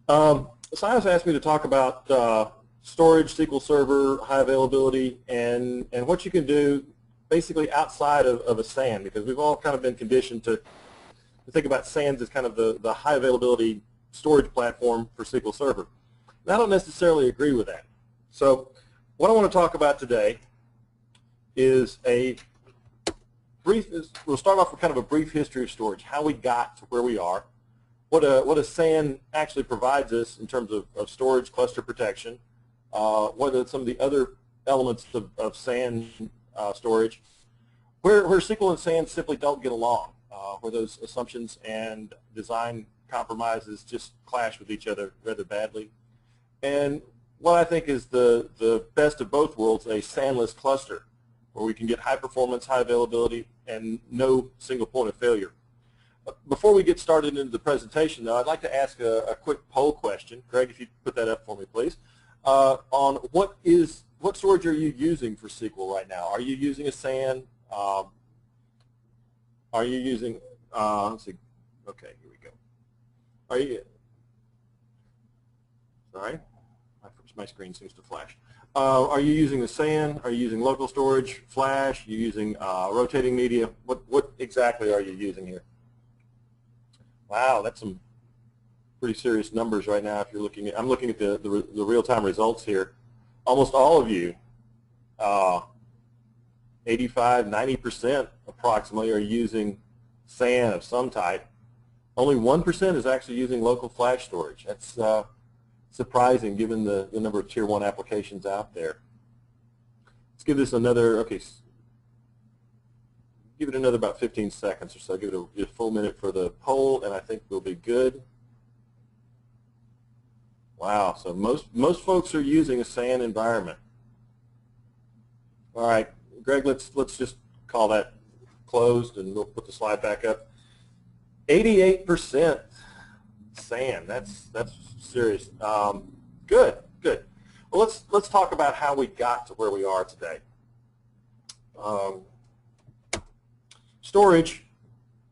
SIOS asked me to talk about storage, SQL Server, high availability, and what you can do basically outside of a SAN, because we've all kind of been conditioned to think about SANs as kind of the high availability storage platform for SQL Server. And I don't necessarily agree with that. So what I want to talk about today is we'll start off with kind of a brief history of storage, how we got to where we are, what a SAN actually provides us in terms of storage cluster protection, what are some of the other elements of SAN storage, where SQL and SAN simply don't get along, where those assumptions and design compromises just clash with each other rather badly, and what I think is the best of both worlds, a SANless cluster, where we can get high performance, high availability, and no single point of failure. Before we get started into the presentation, though, I'd like to ask a quick poll question. Greg, if you put that up for me, please, on what storage are you using for SQL right now? Are you using a SAN? Are you using, let's see, okay, here we go. Are you, sorry, my screen seems to flash. Are you using the SAN? Are you using local storage, flash? Are you using rotating media? What exactly are you using here? Wow, that's some pretty serious numbers right now. If you're looking at, I'm looking at the real-time results here. Almost all of you, 85, 90% approximately, are using SAN of some type. Only 1% is actually using local flash storage. That's surprising given the number of Tier 1 applications out there. Let's give this another, okay, give it another about 15 seconds or so. Give it a full minute for the poll, and I think we'll be good. Wow, so most folks are using a SAN environment. All right, Greg, let's just call that closed, and we'll put the slide back up. 88% SAN. That's serious. Good. Well, let's talk about how we got to where we are today. Storage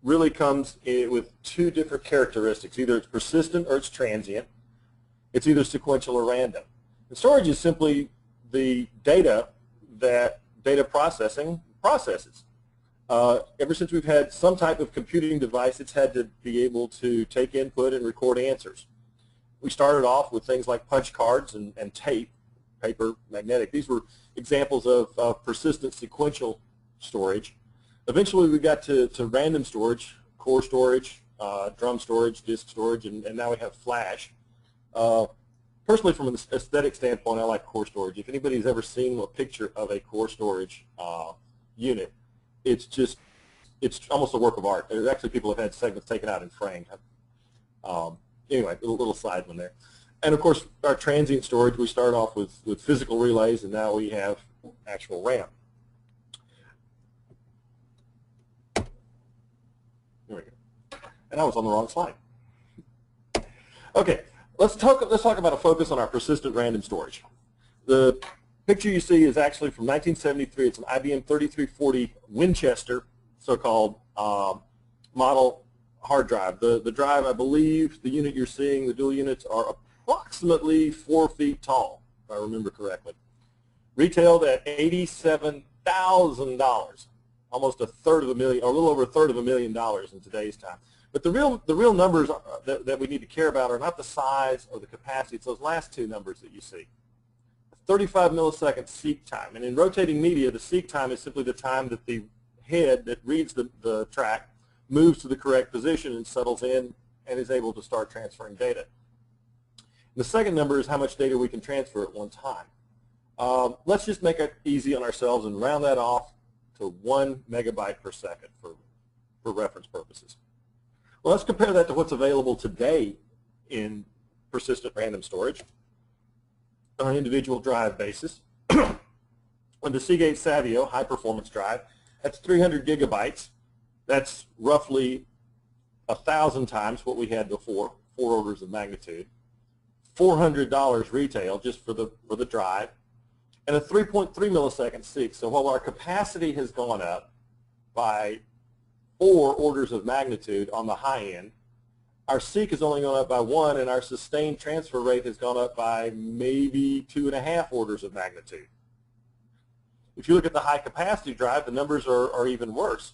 really comes with two different characteristics. Either it's persistent or it's transient. It's either sequential or random. And storage is simply the data that data processing processes. Ever since we've had some type of computing device, it's had to be able to take input and record answers. We started off with things like punch cards and tape, paper, magnetic. These were examples of persistent sequential storage. Eventually we got to random storage, core storage, drum storage, disk storage, and now we have flash. Personally, from an aesthetic standpoint, I like core storage. If anybody's ever seen a picture of a core storage unit, it's almost a work of art. There's actually people have had segments taken out and framed. Anyway, a little side one there. And of course, our transient storage, we started off with physical relays, and now we have actual RAM. There we go. And I was on the wrong slide. Okay, let's talk about a focus on our persistent random storage. The picture you see is actually from 1973. It's an IBM 3340 Winchester, so-called model hard drive. The drive, I believe, the unit you're seeing, the dual units, are approximately 4 feet tall, if I remember correctly. Retailed at $87,000, almost a third of a million, or a little over a third of $1 million in today's time. But the real numbers that we need to care about are not the size or the capacity. It's those last two numbers that you see. 35 millisecond seek time. And in rotating media, the seek time is simply the time that the head that reads the track moves to the correct position and settles in and is able to start transferring data. And the second number is how much data we can transfer at one time. Let's just make it easy on ourselves and round that off to 1 megabyte per second for reference purposes. Well, let's compare that to what's available today in persistent random storage on an individual drive basis. On the Seagate Savio high-performance drive, that's 300 gigabytes. That's roughly 1,000 times what we had before, 4 orders of magnitude. $400 retail just for the drive, and a 3.3 millisecond seek. So while our capacity has gone up by 4 orders of magnitude on the high end, our seek has only gone up by 1, and our sustained transfer rate has gone up by maybe 2.5 orders of magnitude. If you look at the high capacity drive, the numbers are even worse.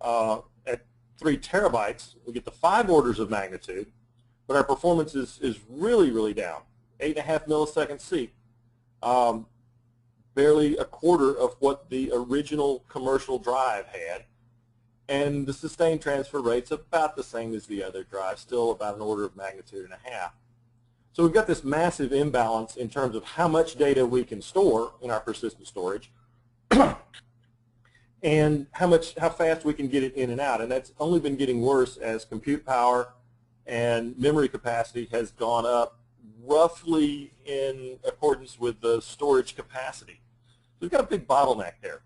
At 3 terabytes, we get the 5 orders of magnitude, but our performance is really, really down. 8.5 millisecond seek, barely a quarter of what the original commercial drive had, and the sustained transfer rate's about the same as the other drive, still about an order of magnitude and a half. So we've got this massive imbalance in terms of how much data we can store in our persistent storage and how fast we can get it in and out. And that's only been getting worse as compute power and memory capacity has gone up roughly in accordance with the storage capacity. So we've got a big bottleneck there.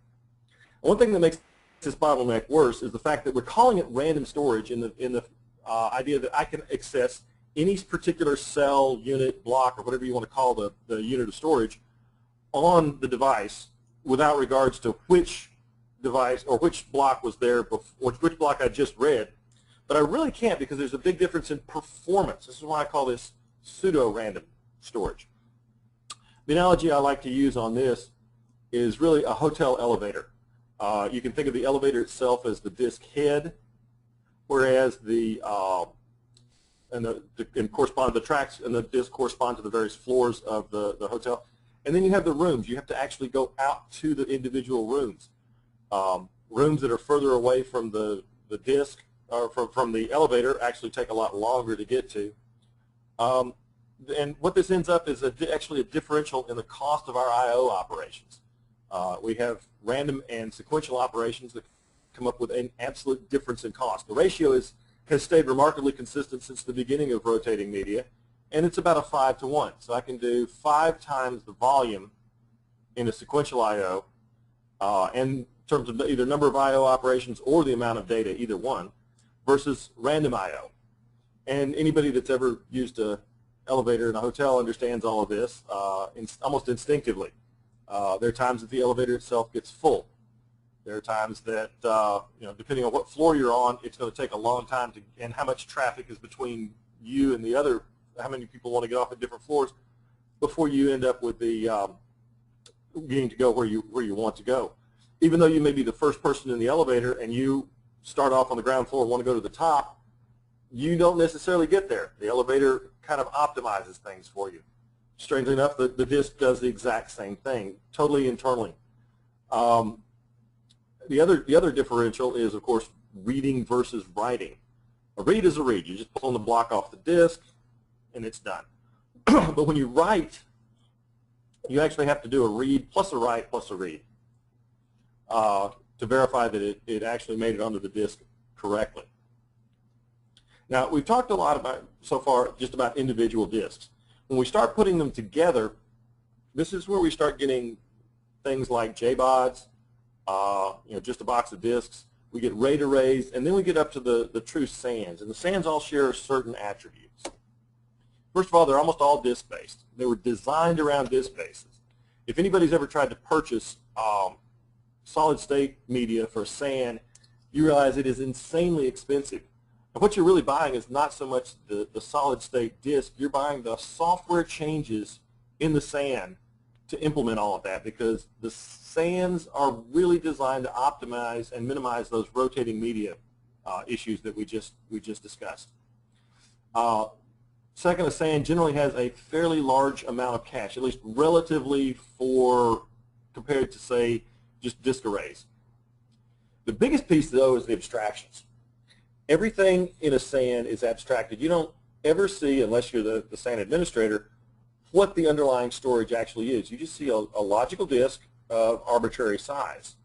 One thing that makes this bottleneck worse is the fact that we're calling it random storage in the idea that I can access any particular cell, unit, block, or whatever you want to call the unit of storage on the device without regards to which device or which block was there before, which block I just read. But I really can't, because there's a big difference in performance. This is why I call this pseudo-random storage. The analogy I like to use on this is really a hotel elevator. You can think of the elevator itself as the disk head, whereas the tracks and the disk correspond to the various floors of the hotel. And then you have the rooms. You have to actually go out to the individual rooms. Rooms that are further away from the disk or from the elevator actually take a lot longer to get to. And what this ends up is actually a differential in the cost of our I/O operations. We have random and sequential operations that come up with an absolute difference in cost. The ratio has stayed remarkably consistent since the beginning of rotating media, and it's about a 5-to-1. So I can do 5 times the volume in a sequential I/O, and in terms of either number of I/O operations or the amount of data, either one, versus random I/O. And anybody that's ever used an elevator in a hotel understands all of this almost instinctively. There are times that the elevator itself gets full. There are times that, depending on what floor you're on, it's going to take a long time and how much traffic is between you and the other, how many people want to get off at different floors before you end up with the getting to go where you want to go. Even though you may be the first person in the elevator and you start off on the ground floor and want to go to the top, you don't necessarily get there. The elevator kind of optimizes things for you. Strangely enough, the disk does the exact same thing, totally internally. The other differential is, of course, reading versus writing. A read is a read. You just pull the block off the disk, and it's done. But when you write, you actually have to do a read plus a write plus a read to verify that it actually made it onto the disk correctly. Now, we've talked a lot about so far just about individual disks. When we start putting them together, this is where we start getting things like JBODs, just a box of disks. We get RAID arrays, and then we get up to the true SANs. And the SANs all share certain attributes. First of all, they're almost all disk-based. They were designed around disk bases. If anybody's ever tried to purchase solid-state media for SAN, you realize it is insanely expensive. And what you're really buying is not so much the solid-state disk. You're buying the software changes in the SAN to implement all of that, because the SANs are really designed to optimize and minimize those rotating media issues that we just discussed. Second, a SAN generally has a fairly large amount of cache, at least relatively compared to, say, just disk arrays. The biggest piece, though, is the abstractions. Everything in a SAN is abstracted. You don't ever see, unless you're the SAN administrator, what the underlying storage actually is. You just see a logical disk of arbitrary size.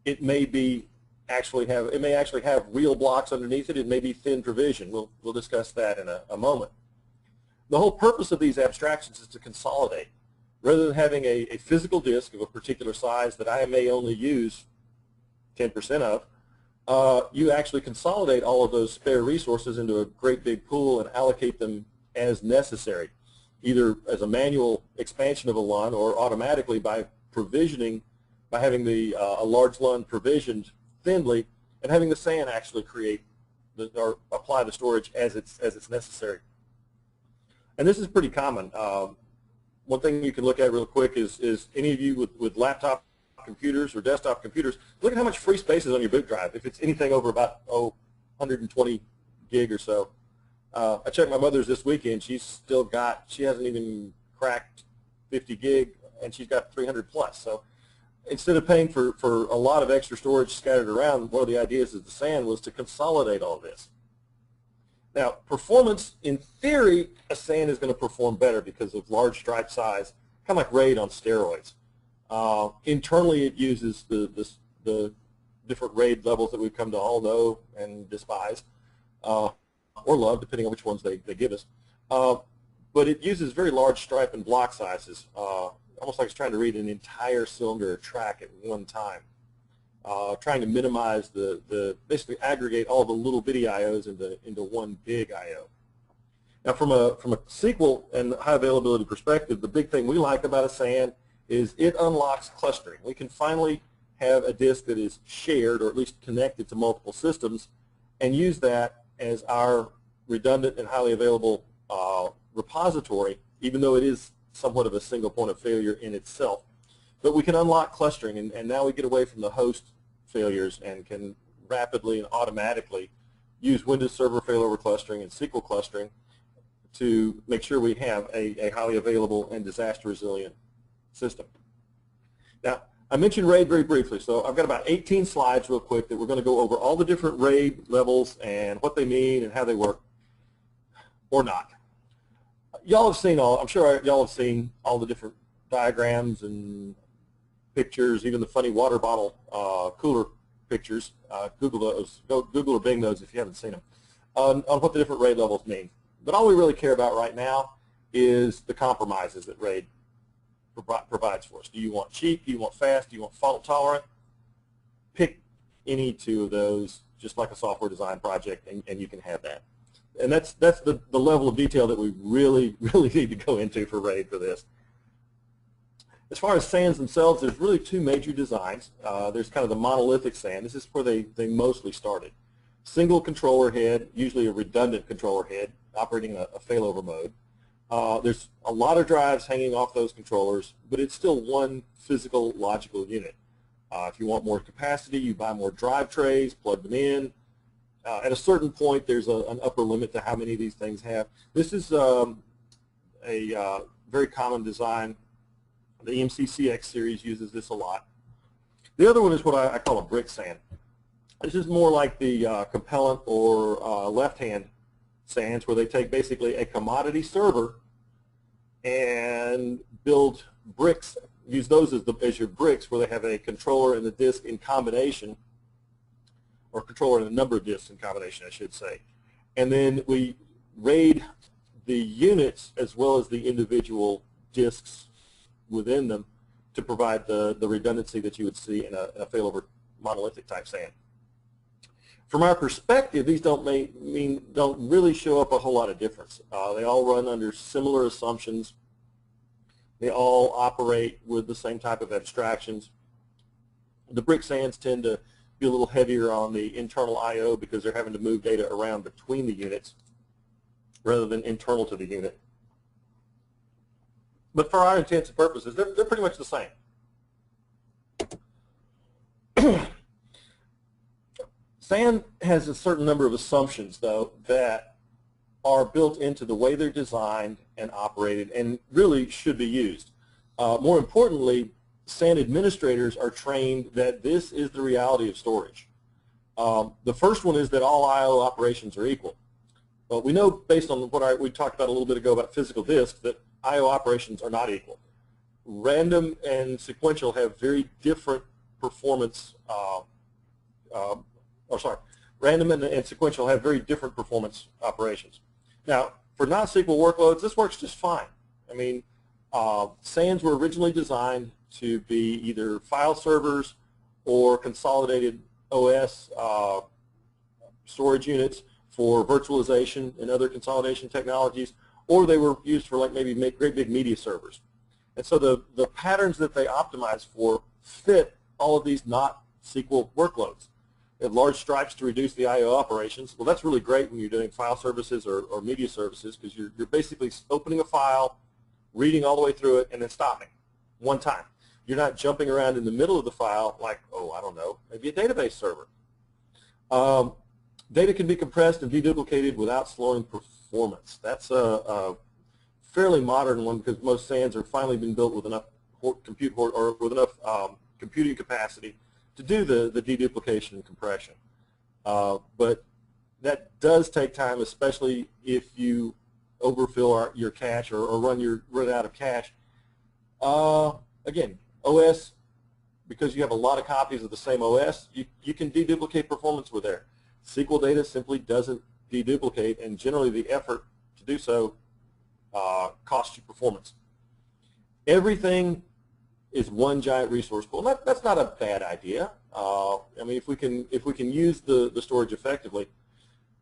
It may actually have real blocks underneath it. It may be thin provision. We'll discuss that in a moment. The whole purpose of these abstractions is to consolidate. Rather than having a physical disk of a particular size that I may only use 10% of, you actually consolidate all of those spare resources into a great big pool and allocate them as necessary, either as a manual expansion of a LUN or automatically by provisioning, by having a large LUN provisioned thinly and having the SAN actually create or apply the storage as it's necessary. And this is pretty common. One thing you can look at real quick is any of you with laptop computers or desktop computers, look at how much free space is on your boot drive. If it's anything over about 120 gig or so. I checked my mother's this weekend. She hasn't even cracked 50 gig, and she's got 300 plus. So instead of paying for a lot of extra storage scattered around, one of the ideas of the SAN was to consolidate all this. Now, performance, in theory, a SAN is going to perform better because of large stripe size, kind of like RAID on steroids. Internally, it uses the different RAID levels that we've come to all know and despise, or love, depending on which ones they give us. But it uses very large stripe and block sizes, almost like it's trying to read an entire cylinder or track at one time. Trying to minimize basically aggregate all the little bitty IOs into one big IO. Now, from a SQL and high availability perspective, the big thing we like about a SAN is it unlocks clustering. We can finally have a disk that is shared, or at least connected to multiple systems, and use that as our redundant and highly available repository, even though it is somewhat of a single point of failure in itself. But we can unlock clustering, and now we get away from the host failures and can rapidly and automatically use Windows Server failover clustering and SQL clustering to make sure we have a highly available and disaster resilient system. Now, I mentioned RAID very briefly, so I've got about 18 slides real quick that we're going to go over all the different RAID levels and what they mean and how they work, or not. Y'all have seen I'm sure y'all have seen all the different diagrams and pictures, even the funny water bottle cooler pictures. Google those. Go Google or Bing those if you haven't seen them, on what the different RAID levels mean. But all we really care about right now is the compromises that RAID provides for us. Do you want cheap? Do you want fast? Do you want fault tolerant? Pick any two of those, just like a software design project, and you can have that. And that's the level of detail that we really need to go into for RAID for this. As far as SANs themselves, there's really two major designs. There's kind of the monolithic SAN. This is where they mostly started. Single controller head, usually a redundant controller head, operating a failover mode. There's a lot of drives hanging off those controllers, but it's still one physical logical unit. If you want more capacity, you buy more drive trays, plug them in. At a certain point, there's an upper limit to how many of these things have. This is a very common design. The EMC-CX series uses this a lot. The other one is what I call a brick SAN. This is more like the compellent or left-hand SANs, where they take basically a commodity server and build bricks, use those as your bricks, where they have a controller and the disk in combination, or controller and a number of disks in combination, I should say. And then we RAID the units as well as the individual disks within them to provide the redundancy that you would see in a failover monolithic type SAN. From our perspective, these don't really show up a whole lot of difference. They all run under similar assumptions. They all operate with the same type of abstractions. The brick SANs tend to be a little heavier on the internal I/O because they're having to move data around between the units rather than internal to the unit. But for our intents and purposes, they're pretty much the same. SAN has a certain number of assumptions, though, that are built into the way they're designed and operated and really should be used. More importantly, SAN administrators are trained that this is the reality of storage. The first one is that all I/O operations are equal. But we know, based on what we talked about a little bit ago about physical disks, that I/O operations are not equal. Random and sequential have very different performance. Random and sequential have very different performance operations. Now, for non-SQL workloads, this works just fine. I mean, SANs were originally designed to be either file servers or consolidated OS storage units for virtualization and other consolidation technologies, or they were used for like maybe great big media servers. And so the patterns that they optimize for fit all of these not SQL workloads. We have large stripes to reduce the I/O operations. Well, that's really great when you're doing file services or media services, because you're basically opening a file, reading all the way through it, and then stopping one time. You're not jumping around in the middle of the file like, oh, I don't know, maybe a database server. Data can be compressed and deduplicated without slowing performance. That's a fairly modern one, because most SANs are finally been built with enough compute or with enough computing capacity to do the deduplication and compression. But that does take time, especially if you overfill your cache or run out of cache. Again, OS, because you have a lot of copies of the same OS, you can deduplicate performance with there. SQL data simply doesn't deduplicate, and generally the effort to do so costs you performance. Everything is one giant resource pool. That's not a bad idea. I mean, if we can use the storage effectively.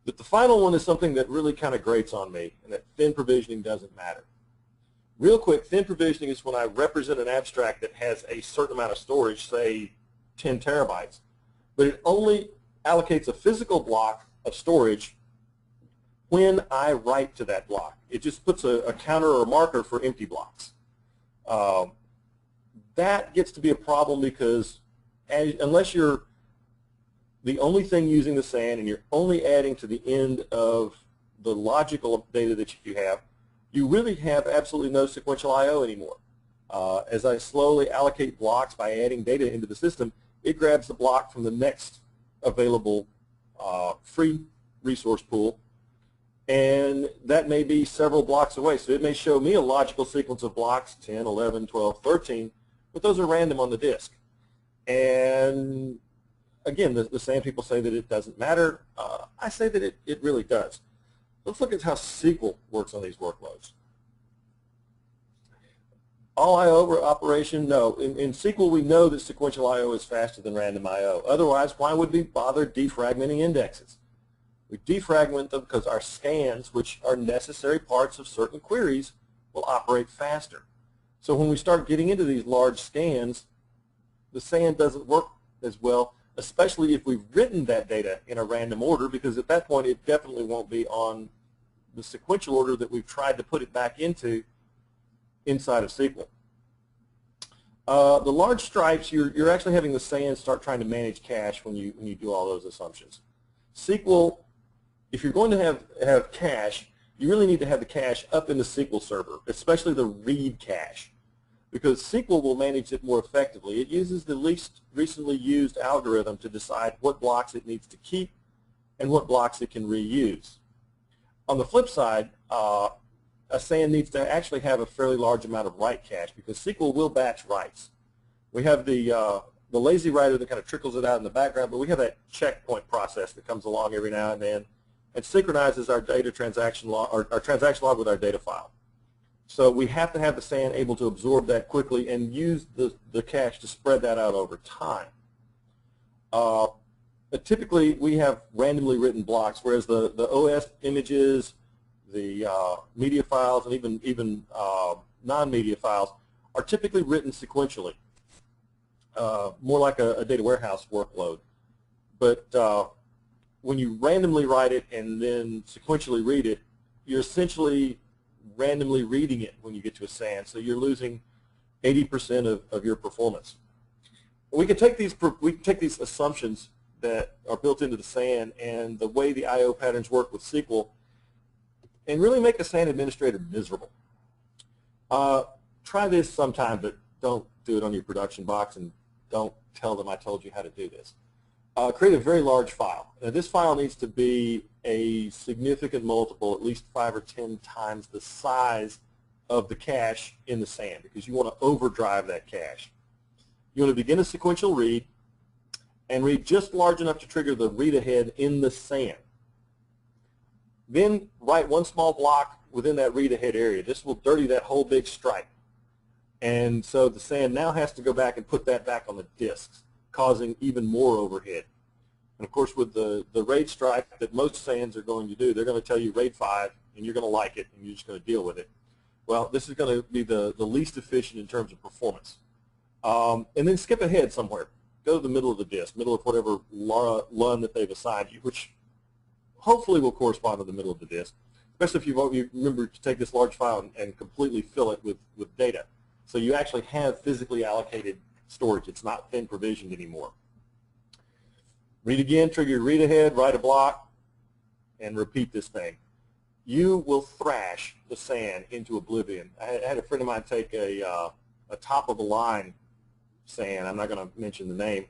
But the final one is something that really kind of grates on me, and that thin provisioning doesn't matter. Real quick, thin provisioning is when I represent an abstract that has a certain amount of storage, say 10 terabytes, but it only allocates a physical block of storage when I write to that block. It just puts a counter or a marker for empty blocks. That gets to be a problem, because unless you're the only thing using the SAN and you're only adding to the end of the logical data that you have, you really have absolutely no sequential I/O anymore. As I slowly allocate blocks by adding data into the system, it grabs the block from the next available free resource pool, and that may be several blocks away. So it may show me a logical sequence of blocks, 10, 11, 12, 13, but those are random on the disk. And again, the same people say that it doesn't matter. I say that it really does. Let's look at how SQL works on these workloads. All I/O operation, no. In SQL, we know that sequential I/O is faster than random I/O. Otherwise, why would we bother defragmenting indexes? We defragment them because our scans, which are necessary parts of certain queries, will operate faster. So when we start getting into these large scans, the SAN doesn't work as well, especially if we've written that data in a random order, because at that point it definitely won't be on the sequential order that we've tried to put it back into inside of SQL. The large stripes, you're actually having the SAN start trying to manage cache when you do all those assumptions. SQL, if you're going to have cache, you really need to have the cache up in the SQL server, especially the read cache, because SQL will manage it more effectively. It uses the least recently used algorithm to decide what blocks it needs to keep and what blocks it can reuse. On the flip side, a SAN needs to actually have a fairly large amount of write cache, because SQL will batch writes. We have the lazy writer that kind of trickles it out in the background, but we have that checkpoint process that comes along every now and then and synchronizes our data transaction log, or our transaction log, with our data file. So we have to have the SAN able to absorb that quickly and use the cache to spread that out over time. Typically, we have randomly written blocks, whereas the OS images, the media files, and even non-media files are typically written sequentially, more like a data warehouse workload. But when you randomly write it and then sequentially read it, you're essentially randomly reading it when you get to a SAN, so you're losing 80% of your performance. We can take these assumptions that are built into the SAN and the way the I/O patterns work with SQL and really make a SAN administrator miserable. Try this sometime, but don't do it on your production box, and don't tell them I told you how to do this. Create a very large file. Now, this file needs to be a significant multiple, at least 5 or 10 times the size of the cache in the SAN, because you want to overdrive that cache. You want to begin a sequential read and read just large enough to trigger the read ahead in the SAN. Then write one small block within that read ahead area. This will dirty that whole big stripe. And so the SAN now has to go back and put that back on the disks, causing even more overhead. And of course, with the RAID stripe that most SANs are going to do, they're going to tell you RAID 5, and you're going to like it, and you're just going to deal with it. Well, this is going to be the least efficient in terms of performance. And then skip ahead somewhere. go to the middle of the disk, middle of whatever LUN that they've assigned you, which hopefully will correspond to the middle of the disk, especially if you remember to take this large file and completely fill it with data. So you actually have physically allocated storage. It's not thin provisioned anymore. Read again, trigger your read ahead, write a block, and repeat this thing. You will thrash the SAN into oblivion. I had a friend of mine take a top-of-the-line SAN, I'm not going to mention the name,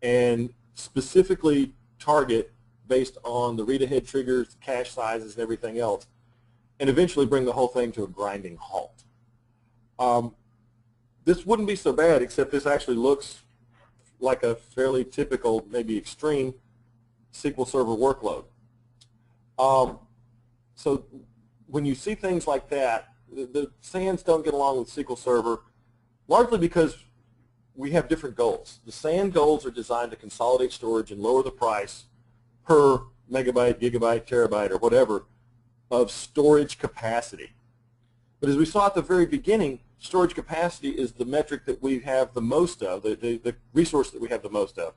and specifically target based on the read-ahead triggers, cache sizes, and everything else, and eventually bring the whole thing to a grinding halt. This wouldn't be so bad, except this actually looks like a fairly typical, maybe extreme, SQL Server workload. So when you see things like that, the SANs don't get along with SQL Server, largely because we have different goals. The SAN goals are designed to consolidate storage and lower the price per megabyte, gigabyte, terabyte, or whatever of storage capacity. But as we saw at the very beginning, storage capacity is the metric that we have the most of, the resource that we have the most of.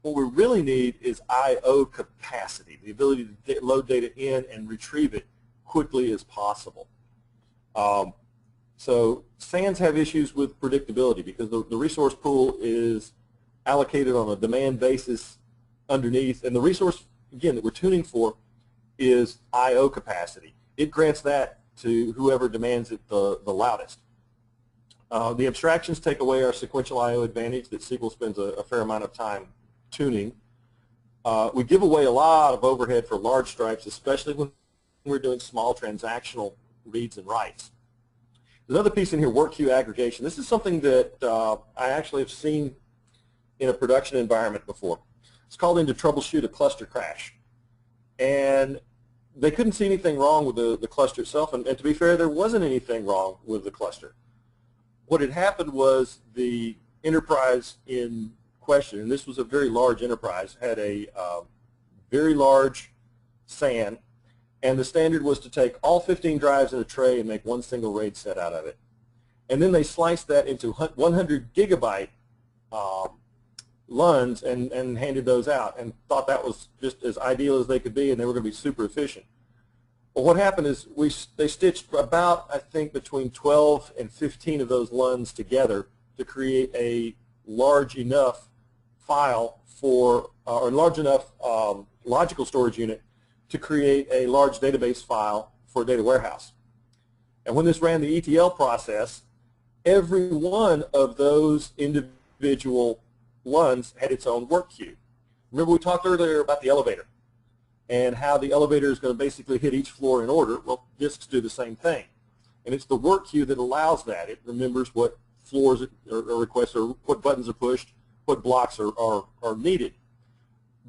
What we really need is I/O capacity, the ability to load data in and retrieve it quickly as possible. So SANs have issues with predictability because the resource pool is allocated on a demand basis underneath, and the resource, again, that we're tuning for is I/O capacity. It grants that to whoever demands it the loudest. The abstractions take away our sequential I/O advantage that SQL spends a fair amount of time tuning. We give away a lot of overhead for large stripes, especially when we're doing small transactional reads and writes. There's another piece in here, work queue aggregation. This is something that I actually have seen in a production environment before. It's called in to troubleshoot a cluster crash. And they couldn't see anything wrong with the cluster itself, and to be fair, there wasn't anything wrong with the cluster. What had happened was the enterprise in question, and this was a very large enterprise, had a very large SAN, and the standard was to take all 15 drives in a tray and make one single RAID set out of it. And then they sliced that into 100 gigabyte LUNs and handed those out and thought that was just as ideal as they could be and they were going to be super efficient. Well, what happened is they stitched about, I think, between 12 and 15 of those LUNs together to create a large enough file for, or large enough logical storage unit to create a large database file for a data warehouse. And when this ran the ETL process, every one of those individual LUNs had its own work queue. Remember we talked earlier about the elevator and how the elevator is going to basically hit each floor in order. Well, disks do the same thing. And it's the work queue that allows that. It remembers what floors are requests or what buttons are pushed, what blocks are needed.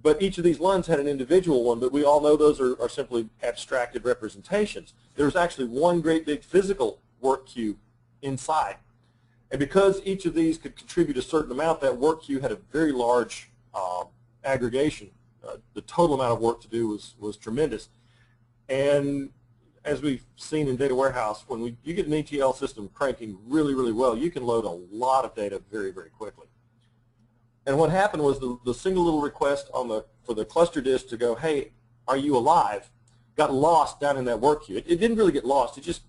But each of these LUNs had an individual one, but we all know those are simply abstracted representations. There's actually one great big physical work queue inside. And because each of these could contribute a certain amount, that work queue had a very large aggregation. The total amount of work to do was tremendous. And as we've seen in Data Warehouse, when you get an ETL system cranking really, really well, you can load a lot of data very, very quickly. And what happened was the single little request for the cluster disk to go, hey, are you alive, got lost down in that work queue. It didn't really get lost. It just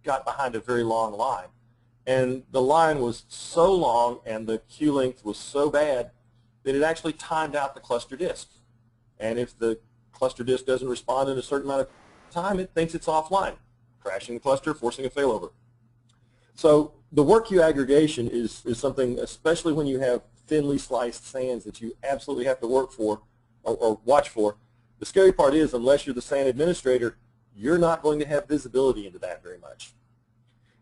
got behind a very long line. And the line was so long and the queue length was so bad that it actually timed out the cluster disk. And if the cluster disk doesn't respond in a certain amount of time, it thinks it's offline, crashing the cluster, forcing a failover. So the work queue aggregation is something, especially when you have thinly sliced SANs, that you absolutely have to work for or watch for. The scary part is, unless you're the SAN administrator, you're not going to have visibility into that very much.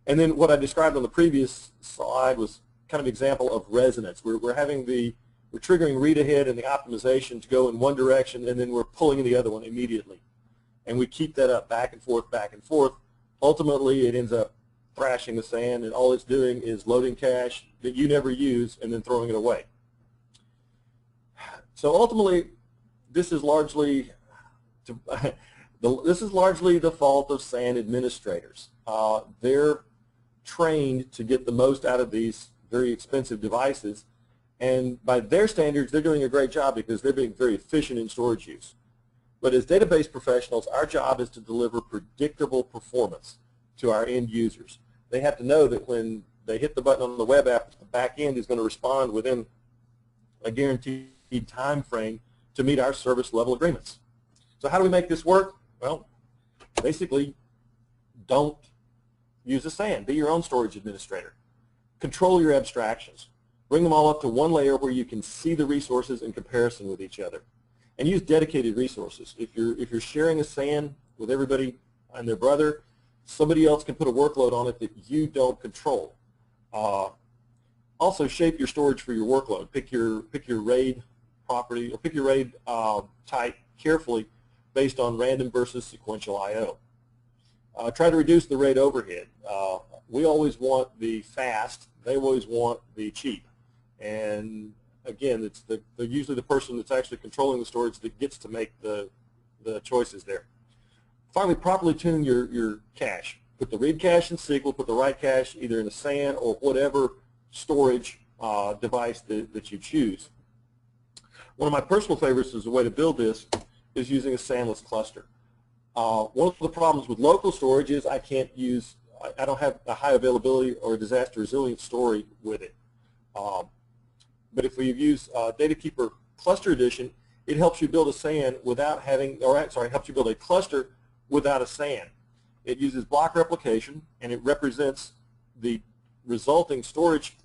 And then what I described on the previous slide was kind of an example of resonance. We're triggering read ahead and the optimization to go in one direction, and then we're pulling in the other one immediately. And we keep that up back and forth, back and forth. Ultimately, it ends up thrashing the SAN, and all it's doing is loading cache that you never use and then throwing it away. So ultimately, this is largely the fault of SAN administrators. They're trained to get the most out of these very expensive devices, And by their standards, they're doing a great job because they're being very efficient in storage use. But as database professionals, our job is to deliver predictable performance to our end users. They have to know that when they hit the button on the web app, the back end is going to respond within a guaranteed time frame to meet our service level agreements. So how do we make this work? Well, basically, don't use a SAN. Be your own storage administrator. Control your abstractions. Bring them all up to one layer where you can see the resources in comparison with each other. And use dedicated resources. If you're sharing a SAN with everybody and their brother, somebody else can put a workload on it that you don't control. Also, shape your storage for your workload. Pick your RAID property, or pick your RAID type carefully based on random versus sequential I/O. Try to reduce the RAID overhead. We always want the fast. They always want the cheap. And again, it's usually the person that's actually controlling the storage that gets to make the choices there. Finally, properly tune your cache. Put the read cache in SQL, put the write cache either in a SAN or whatever storage device that you choose. One of my personal favorites as a way to build this is using a Sandless cluster. One of the problems with local storage is I don't have a high availability or disaster resilient story with it. But if we use DataKeeper Cluster Edition, it helps you build a SAN without having, helps you build a cluster without a SAN. It uses block replication, and it represents the resulting storage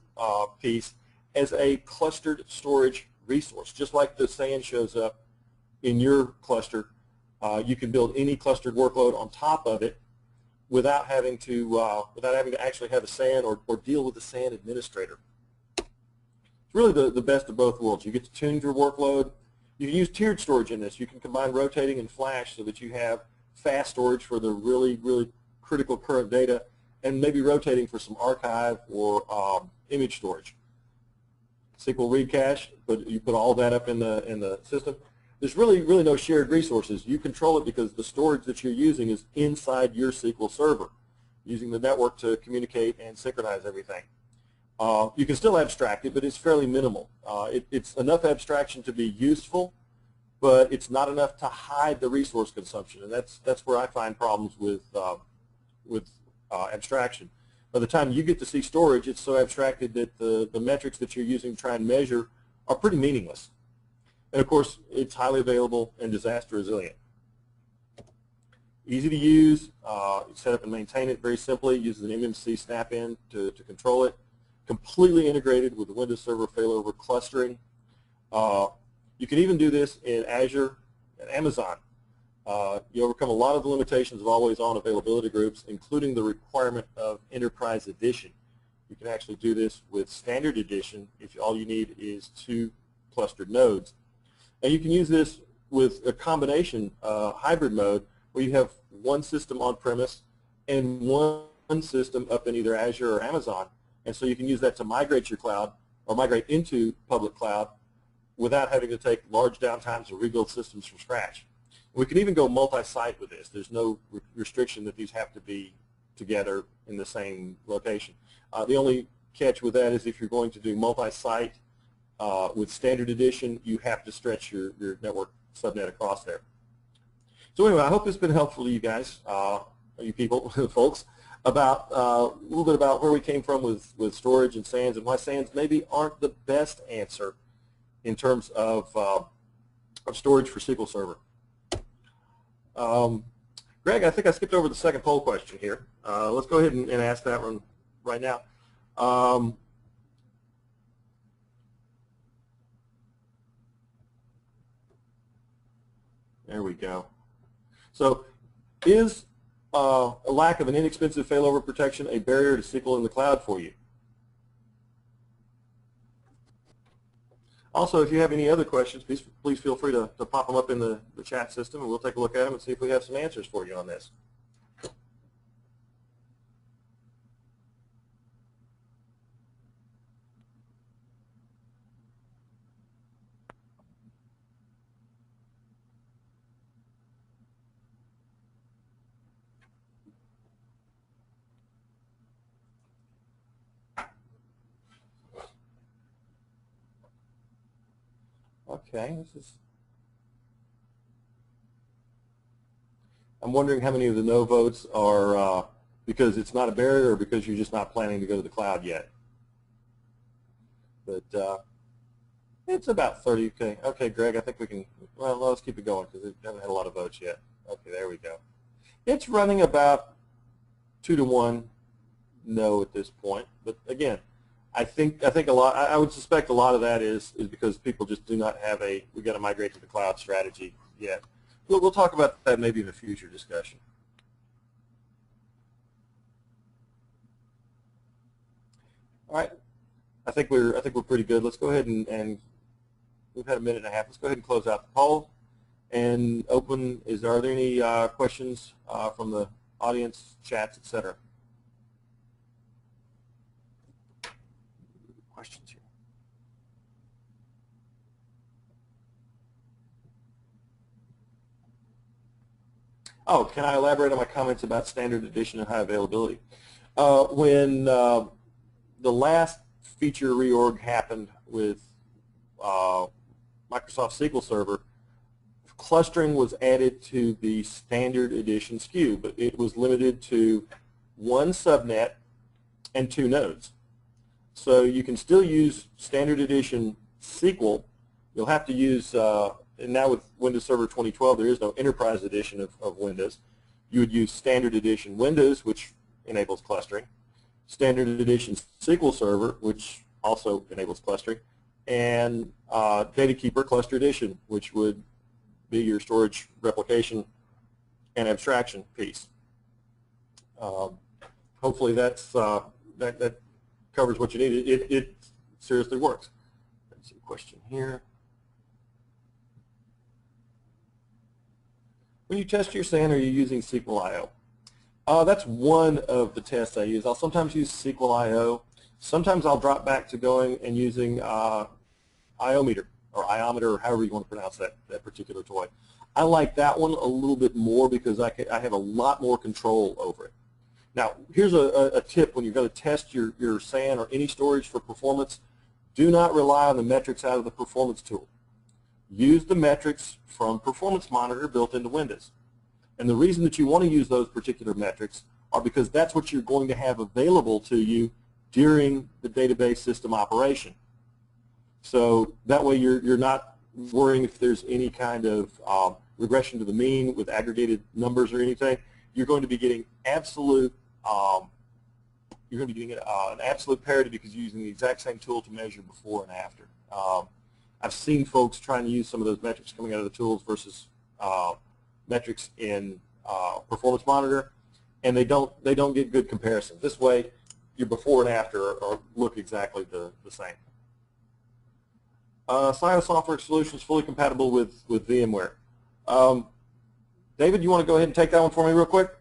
piece as a clustered storage resource. Just like the SAN shows up in your cluster, you can build any clustered workload on top of it without having to actually have a SAN or deal with the SAN administrator. It's really the best of both worlds. You get to tune your workload. You can use tiered storage in this. You can combine rotating and flash so that you have fast storage for the really, really critical current data, and maybe rotating for some archive or image storage. SQL read cache, but you put all that up in the system. There's really no shared resources. You control it because the storage that you're using is inside your SQL server, using the network to communicate and synchronize everything. You can still abstract it, but it's fairly minimal. It's enough abstraction to be useful, but it's not enough to hide the resource consumption, and that's where I find problems with abstraction. By the time you get to see storage, it's so abstracted that the metrics that you're using to try and measure are pretty meaningless. And of course, it's highly available and disaster resilient. Easy to use. Set up and maintain it very simply. Uses an MMC snap-in to control it. Completely integrated with the Windows Server failover clustering. You can even do this in Azure and Amazon. You overcome a lot of the limitations of always-on availability groups, including the requirement of Enterprise Edition. You can actually do this with Standard Edition if all you need is 2 clustered nodes. And you can use this with a combination hybrid mode where you have one system on-premise and one system up in either Azure or Amazon. And so you can use that to migrate your cloud or migrate into public cloud without having to take large downtimes or rebuild systems from scratch. We can even go multi-site with this. There's no restriction that these have to be together in the same location. The only catch with that is if you're going to do multi-site with Standard Edition, you have to stretch your network subnet across there. So anyway, I hope this has been helpful to you guys, you people, folks, about a little bit about where we came from with storage and SANs and why SANs maybe aren't the best answer in terms of storage for SQL Server. Greg, I think I skipped over the second poll question here. Let's go ahead and ask that one right now. There we go. So is a lack of an inexpensive failover protection a barrier to SQL in the cloud for you? Also, if you have any other questions, please feel free to pop them up in the chat system, and we'll take a look at them and see if we have some answers for you on this. Okay, I'm wondering how many of the no votes are because it's not a barrier or because you're just not planning to go to the cloud yet. But it's about 30. Okay, okay, Greg, I think we can, well, let's keep it going because we haven't had a lot of votes yet. Okay, there we go. It's running about 2 to 1 no at this point. But again, I think a lot, I would suspect a lot of that is because people just do not have a, we got to migrate to the cloud strategy yet. We'll talk about that maybe in a future discussion. All right, I think we're pretty good. Let's go ahead and we've had a minute and a half. Let's go ahead and close out the poll and open. Are there any questions from the audience, chats, etc.? Questions here. Oh, can I elaborate on my comments about standard edition and high availability? When the last feature reorg happened with Microsoft SQL Server, clustering was added to the standard edition SKU, but it was limited to 1 subnet and 2 nodes. So you can still use standard edition SQL. You'll have to use, and now with Windows Server 2012, there is no enterprise edition of Windows. You would use standard edition Windows, which enables clustering, standard edition SQL Server, which also enables clustering, and DataKeeper Cluster Edition, which would be your storage replication and abstraction piece. Hopefully that's that covers what you need. It seriously works. Let's see a question here. When you test your SAN, are you using SQL I/O? That's one of the tests I use. I'll sometimes use SQL I/O. Sometimes I'll drop back to going and using Iometer or Iometer, or however you want to pronounce that particular toy. I like that one a little bit more because I have a lot more control over it. Now, here's a tip when you're going to test your SAN or any storage for performance. Do not rely on the metrics out of the performance tool. Use the metrics from Performance Monitor built into Windows. And the reason that you want to use those particular metrics are because that's what you're going to have available to you during the database system operation. So that way you're not worrying if there's any kind of regression to the mean with aggregated numbers or anything. You're going to be getting absolute an absolute parity because you're using the exact same tool to measure before and after. I've seen folks trying to use some of those metrics coming out of the tools versus metrics in Performance Monitor, and they don't get good comparisons. This way, your before and after look exactly the same. SIOS software solutions fully compatible with VMware. David, you want to go ahead and take that one for me real quick?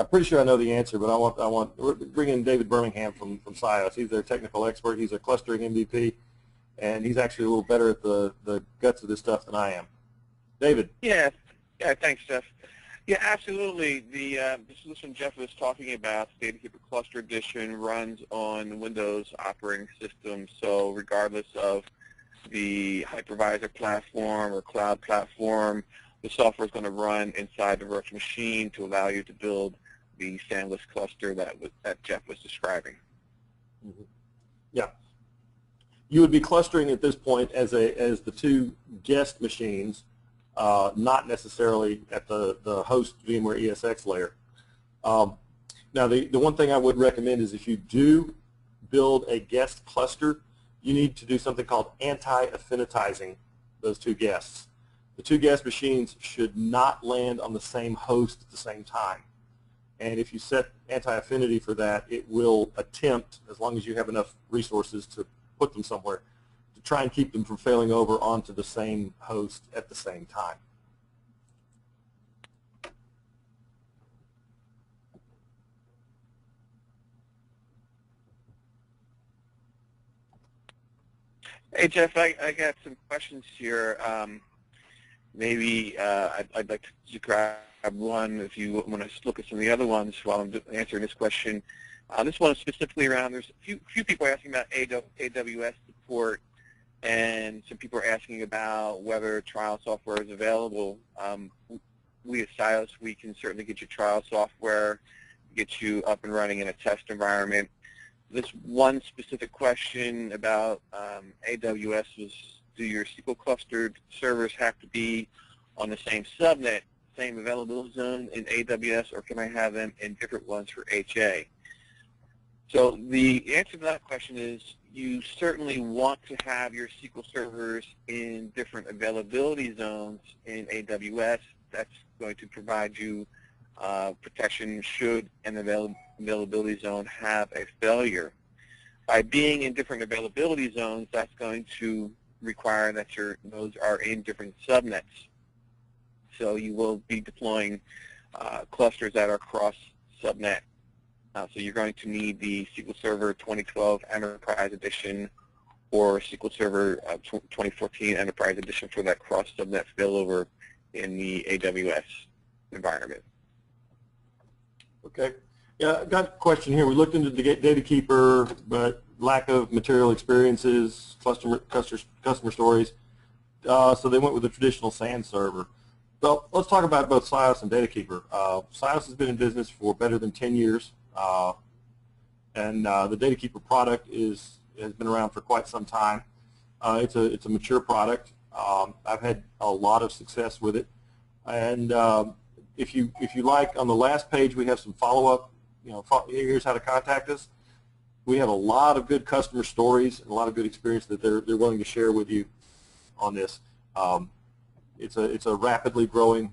I'm pretty sure I know the answer, but I want bring in David Birmingham from SIOS. He's their technical expert. He's a clustering MVP, and he's actually a little better at the guts of this stuff than I am. David. Yeah, thanks, Jeff. Yeah, absolutely. The solution Jeff was talking about, DataKeeper Cluster Edition, runs on Windows operating system. So regardless of the hypervisor platform or cloud platform, the software is going to run inside the virtual machine to allow you to build the Sandless cluster that Jeff was describing. Mm-hmm. Yeah. You would be clustering at this point as the 2 guest machines, not necessarily at the host VMware ESX layer. Now, the one thing I would recommend is if you do build a guest cluster, you need to do something called anti-affinitizing those 2 guests. The 2 guest machines should not land on the same host at the same time. And if you set anti-affinity for that, it will attempt, as long as you have enough resources to put them somewhere, to try and keep them from failing over onto the same host at the same time. Hey, Jeff, I got some questions here. Maybe I'd like to grab one if you want to look at some of the other ones while I'm answering this question. This one is specifically around, there's a few people asking about AWS support and some people are asking about whether trial software is available. We at SIOS, we can certainly get you trial software, get you up and running in a test environment. This one specific question about AWS was, do your SQL clustered servers have to be on the same subnet, same availability zone in AWS, or can I have them in different ones for HA? So the answer to that question is you certainly want to have your SQL servers in different availability zones in AWS. That's going to provide you protection should an availability zone have a failure. By being in different availability zones, that's going to require that your nodes are in different subnets. So you will be deploying clusters that are cross-subnet. So you're going to need the SQL Server 2012 Enterprise Edition or SQL Server 2014 Enterprise Edition for that cross-subnet failover in the AWS environment. Okay. Yeah, I've got a question here. We looked into the data keeper, but lack of material experiences, customer stories. So they went with the traditional SAN server. So let's talk about both SIOS and DataKeeper. SIOS has been in business for better than 10 years, and the DataKeeper product has been around for quite some time. It's a mature product. I've had a lot of success with it, and if you like, on the last page we have some follow-up. Here's how to contact us. We have a lot of good customer stories and a lot of good experience that they're willing to share with you on this. It's a rapidly growing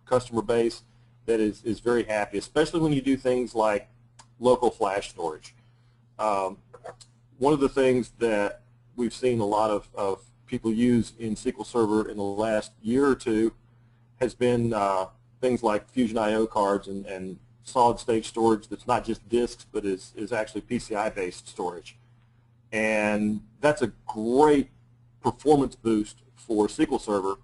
customer base that is very happy, especially when you do things like local flash storage. One of the things that we've seen a lot of people use in SQL Server in the last year or two has been things like Fusion I/O cards and solid-state storage that's not just disks, but is actually PCI-based storage. And that's a great performance boost for SQL Server,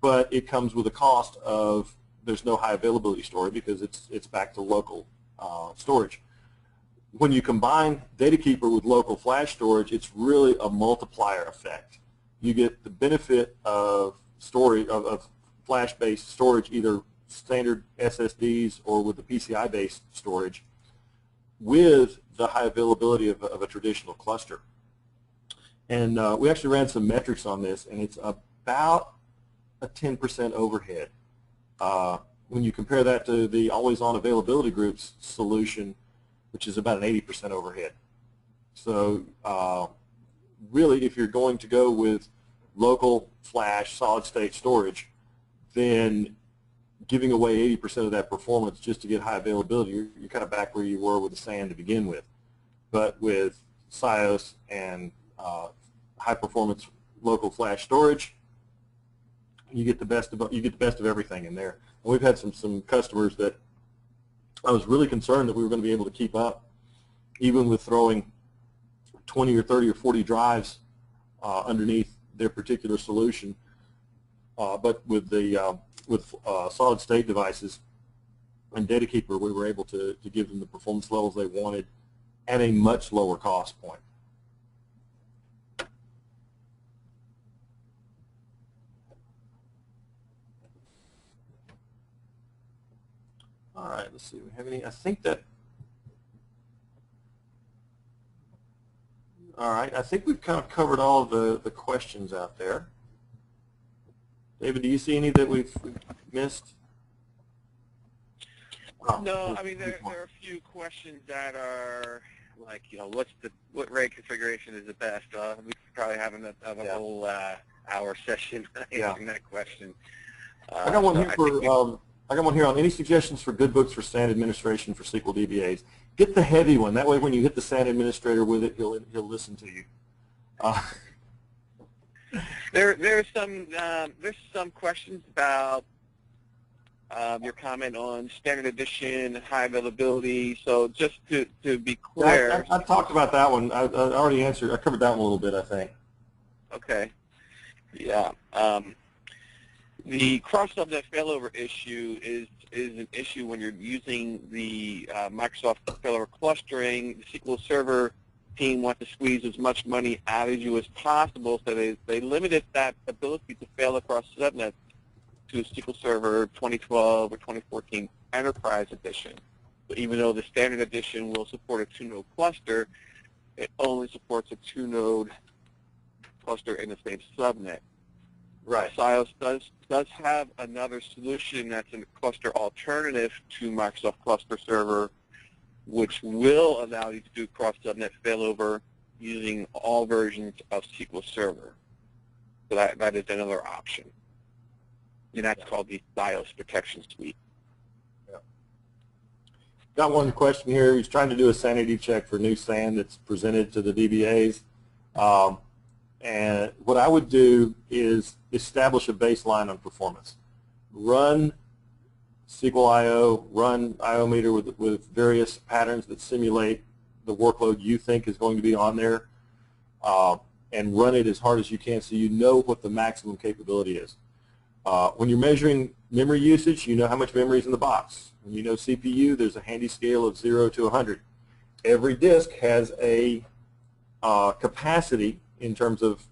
but it comes with a cost of there's no high availability storage because it's back to local storage. When you combine DataKeeper with local flash storage, it's really a multiplier effect. You get the benefit of storage of flash-based storage, either standard SSDs or with the PCI-based storage, with the high availability of a traditional cluster. And we actually ran some metrics on this, and it's about a 10% overhead. When you compare that to the always-on availability group's solution, which is about an 80% overhead. So really, if you're going to go with local flash solid-state storage, then giving away 80% of that performance just to get high availability, you're kind of back where you were with the SAN to begin with. But with SIOS and high-performance local flash storage, you get the best of everything in there. And we've had some customers that I was really concerned that we were going to be able to keep up, even with throwing 20 or 30 or 40 drives underneath their particular solution. But with the solid-state devices and DataKeeper, we were able to give them the performance levels they wanted at a much lower cost point. All right, let's see. Do we have any? I think that. All right, I think we've kind of covered all of the questions out there. David, do you see any that we've missed? Oh, no, I mean there are a few questions that are like, what RAID configuration is the best? We could probably have a whole hour session answering that question. I got one here I got one here on any suggestions for good books for SAN administration for SQL DBAs. Get the heavy one. That way, when you hit the SAN administrator with it, he'll listen to you. There's some questions about your comment on standard edition, high availability. So just to be clear, I talked about that one. I already answered. I covered that one a little bit, I think. Okay. Yeah. The cross-subnet failover issue is an issue when you're using the Microsoft failover clustering. The SQL Server team wants to squeeze as much money out of you as possible, so they limited that ability to fail across subnets to SQL Server 2012 or 2014 Enterprise Edition. So even though the Standard Edition will support a 2-node cluster, it only supports a 2-node cluster in the same subnet. Right. SIOS does have another solution that's a cluster alternative to Microsoft Cluster Server, which will allow you to do cross-subnet failover using all versions of SQL Server. So that is another option. And that's called the SIOS Protection Suite. Yeah. Got one question here. He's trying to do a sanity check for new SAN that's presented to the DBAs. And what I would do is establish a baseline on performance. Run SQL IO, run Iometer with various patterns that simulate the workload you think is going to be on there, and run it as hard as you can so you know what the maximum capability is. When you're measuring memory usage, you know how much memory is in the box. When you know CPU, there's a handy scale of 0 to 100. Every disk has a capacity in terms of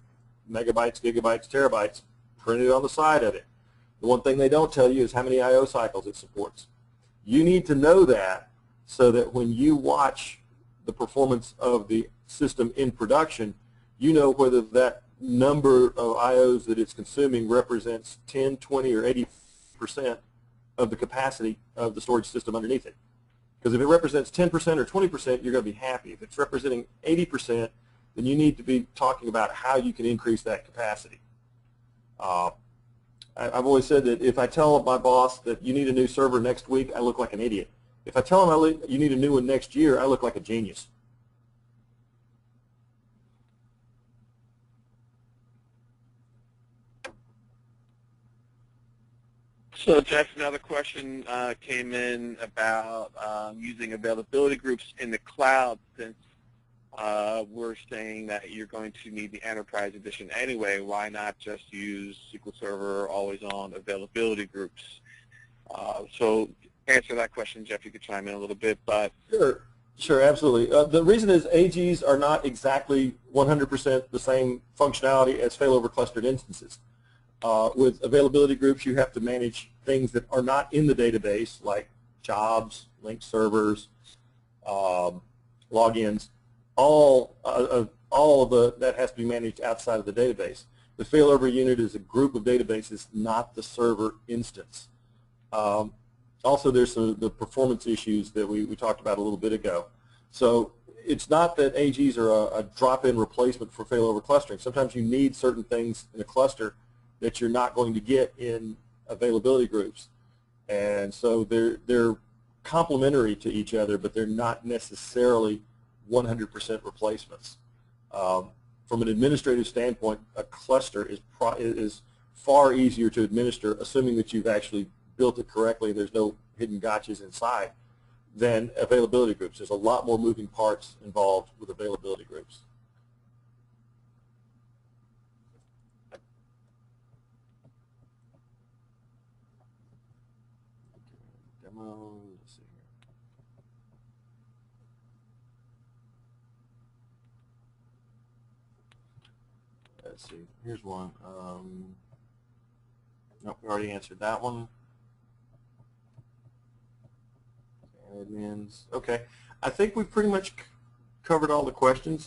megabytes, gigabytes, terabytes printed on the side of it. The one thing they don't tell you is how many I/O cycles it supports. You need to know that so that when you watch the performance of the system in production, you know whether that number of I/Os that it's consuming represents 10, 20, or 80% of the capacity of the storage system underneath it. Because if it represents 10% or 20%, you're going to be happy. If it's representing 80%, then you need to be talking about how you can increase that capacity. I've always said that if I tell my boss that you need a new server next week, I look like an idiot. If I tell him you need a new one next year, I look like a genius. So Jeff, another question came in about using availability groups in the cloud, since we're saying that you're going to need the Enterprise Edition anyway. Why not just use SQL Server always on availability groups? So answer that question, Jeff. You could chime in a little bit. But Sure, absolutely. The reason is AGs are not exactly 100% the same functionality as failover clustered instances. With availability groups, you have to manage things that are not in the database, like jobs, linked servers, logins. All of that has to be managed outside of the database. The failover unit is a group of databases, not the server instance. Also, there's the performance issues that we talked about a little bit ago. So it's not that AGs are a drop-in replacement for failover clustering. Sometimes you need certain things in a cluster that you're not going to get in availability groups. And so they're complementary to each other, but they're not necessarily 100% replacements. From an administrative standpoint, a cluster is far easier to administer, assuming that you've actually built it correctly and there's no hidden gotchas inside, than availability groups. There's a lot more moving parts involved with availability groups. Demo, let's see here. Let's see, here's one. Nope, we already answered that one. Admins. Okay, I think we've pretty much covered all the questions.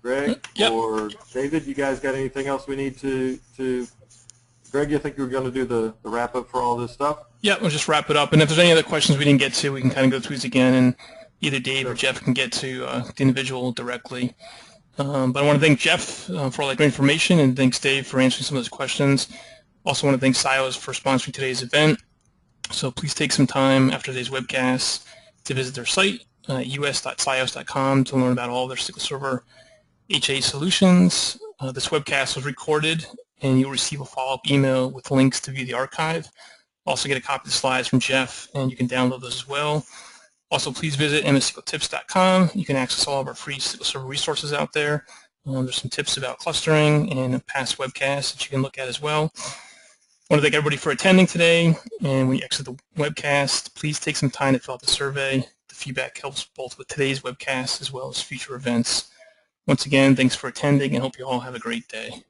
Greg or David, you guys got anything else we need to Greg, you think you were going to do the wrap-up for all this stuff? Yeah, we'll just wrap it up. And if there's any other questions we didn't get to, we can kind of go through these again, and either Dave or Jeff can get to the individual directly. But I want to thank Jeff for all that great information, and thanks Dave for answering some of those questions. Also want to thank SIOS for sponsoring today's event. So please take some time after today's webcast to visit their site, us.sios.com, to learn about all their SQL Server HA solutions. This webcast was recorded, and you'll receive a follow-up email with links to view the archive. Also get a copy of the slides from Jeff, and you can download those as well. Also, please visit mssqltips.com. You can access all of our free SQL Server resources out there. There's some tips about clustering and past webcasts that you can look at as well. I want to thank everybody for attending today, and when you exit the webcast, please take some time to fill out the survey to feedback helps both with today's webcast as well as future events. Once again, thanks for attending, and hope you all have a great day.